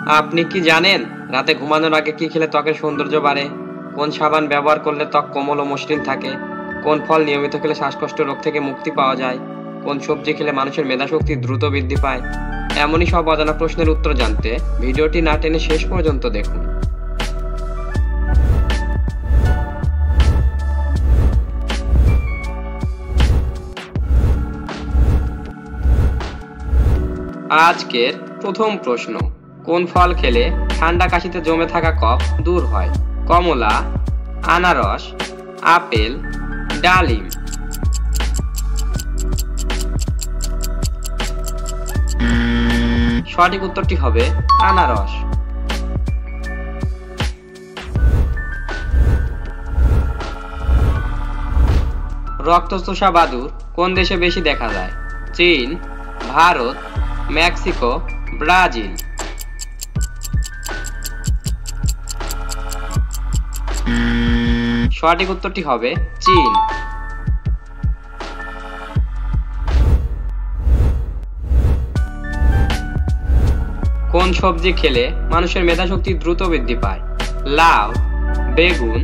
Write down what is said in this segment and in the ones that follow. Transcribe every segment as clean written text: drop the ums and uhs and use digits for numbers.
আপনি কি জানেন রাতে ঘুমানোর আগে কি খেলে ত্বকের সৌন্দর্য বাড়ে? কোন সাবান ব্যবহার করলে ত্বক কোমল ও মসৃণ থাকে? কোন ফল নিয়মিত খেলে শ্বাসকষ্ট রোগ থেকে মুক্তি পাওয়া যায়? কোন সবজি খেলে মানুষের মেধাশক্তি দ্রুত বৃদ্ধি পায়? এমনই সব অজানা প্রশ্নের উত্তর জানতে ভিডিওটি না টেনে শেষ পর্যন্ত দেখুন। আজকের প্রথম প্রশ্ন, কোন ফল খেলে ঠান্ডা কাশিতে জমে থাকা কফ দূর হয়? কমলা, আনারস, আপেল, ডালিম। সঠিক উত্তরটি হবে আনারস। রক্তচোষা বাদুড় কোন দেশে বেশি দেখা যায়? চীন, ভারত, মেক্সিকো, ব্রাজিল। সঠিক উত্তরটি হবে চীন। কোন সবজি খেলে মানুষের মেধাশক্তি দ্রুত বৃদ্ধি পায়? লাউ, বেগুন,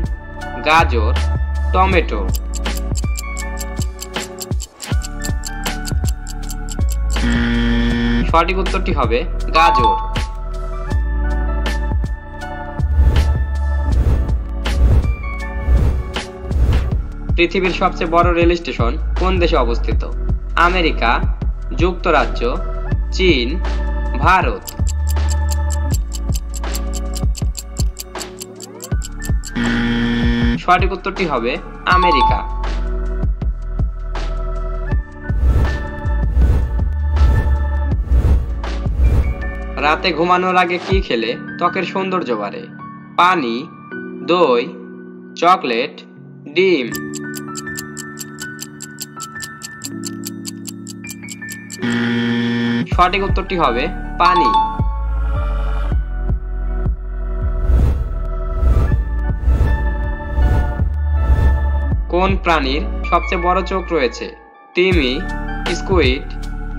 গাজর, টমেটো। সঠিক উত্তরটি হবে গাজর। পৃথিবীর সবচেয়ে বড় রেল স্টেশন কোন দেশে অবস্থিত? আমেরিকা, যুক্তরাজ্য, চীন, ভারত। সঠিক উত্তরটি হবে আমেরিকা। রাতে ঘুমানোর আগে কি খেলে ত্বকের সৌন্দর্য বাড়ে? পানি, দই, চকলেট, ডিম। সঠিক উত্তরটি হবে পানি। কোন প্রাণীর সবচেয়ে বড় চোখ রয়েছে? তিমি, স্কুইড,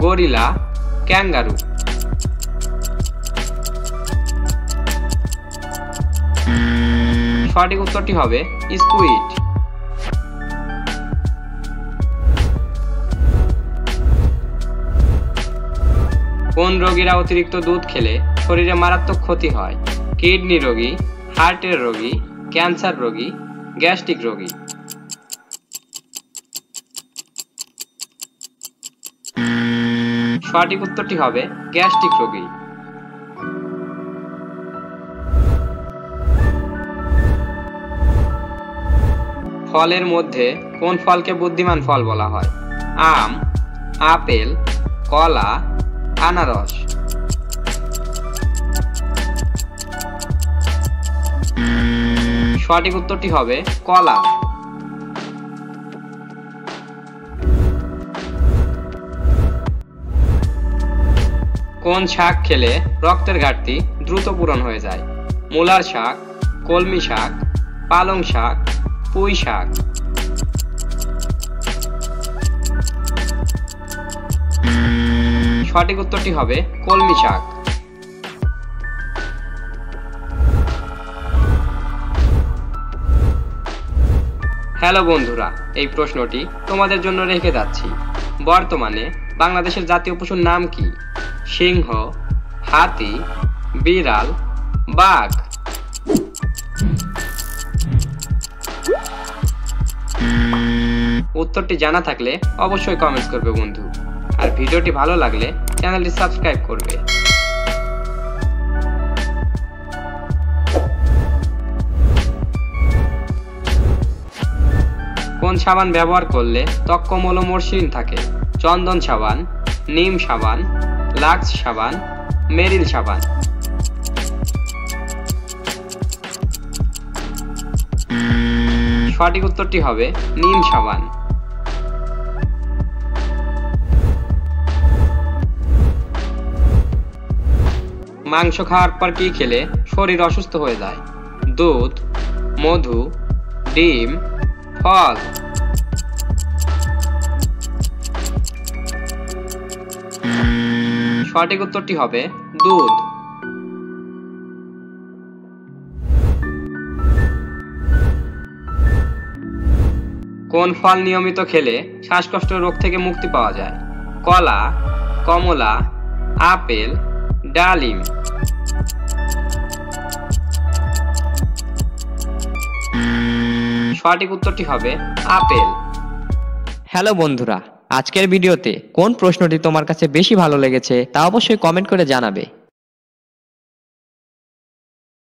গরিলা, ক্যাঙ্গারু। সঠিক উত্তরটি হবে স্কুইড। কোন রোগীরা অতিরিক্ত দুধ খেলে শরীরে মারাত্মক ক্ষতি হয়? কিডনি রোগী, হার্টের রোগী, ক্যান্সার রোগী, গ্যাস্ট্রিক রোগী। সঠিক উত্তরটি হবে গ্যাস্ট্রিক রোগী। ফলের মধ্যে কোন ফলকে বুদ্ধিমান ফল বলা হয়? আম, আপেল, কলা, আনারস। সঠিক উত্তরটি হবে কলা। কোন শাক খেলে রক্তের ঘাটতি দ্রুত পূরণ হয়ে যায়? মূলার শাক, কলমি শাক, পালং শাক, পুঁই শাক। সঠিক উত্তরটি হবে কলমি শাক। হ্যালো বন্ধুরা, এই প্রশ্নটি তোমাদের জন্য রেখে যাচ্ছি। বর্তমানে বাংলাদেশের জাতীয় পশুর নাম কি? সিংহ, হাতি, বিড়াল, বাঘ। উত্তরটি জানা থাকলে অবশ্যই কমেন্টস করবে বন্ধু, আর ভিডিওটি ভালো লাগলে চ্যানেলটি সাবস্ক্রাইব করবে। কোন সাবান ব্যবহার করলে ত্বক কোমল ও মসৃণ থাকে? চন্দন সাবান, নিম সাবান, লাক্স সাবান, মেরিল সাবান। সঠিক উত্তরটি হবে নিম সাবান। মাংস খাওয়ার পর কি খেলে শরীর অসুস্থ হয়ে যায়? দুধ, মধু, ডিম, ফল। সঠিক উত্তরটি হবে দুধ। কোন ফল নিয়মিত খেলে শ্বাসকষ্ট রোগ থেকে মুক্তি পাওয়া যায়? কলা, কমলা, আপেল, ডালিম। সঠিক উত্তরটি হবে আপেল। হ্যালো বন্ধুরা, আজকের ভিডিওতে কোন প্রশ্নটি তোমার কাছে বেশি ভালো লেগেছে তা অবশ্যই কমেন্ট করে জানাবে।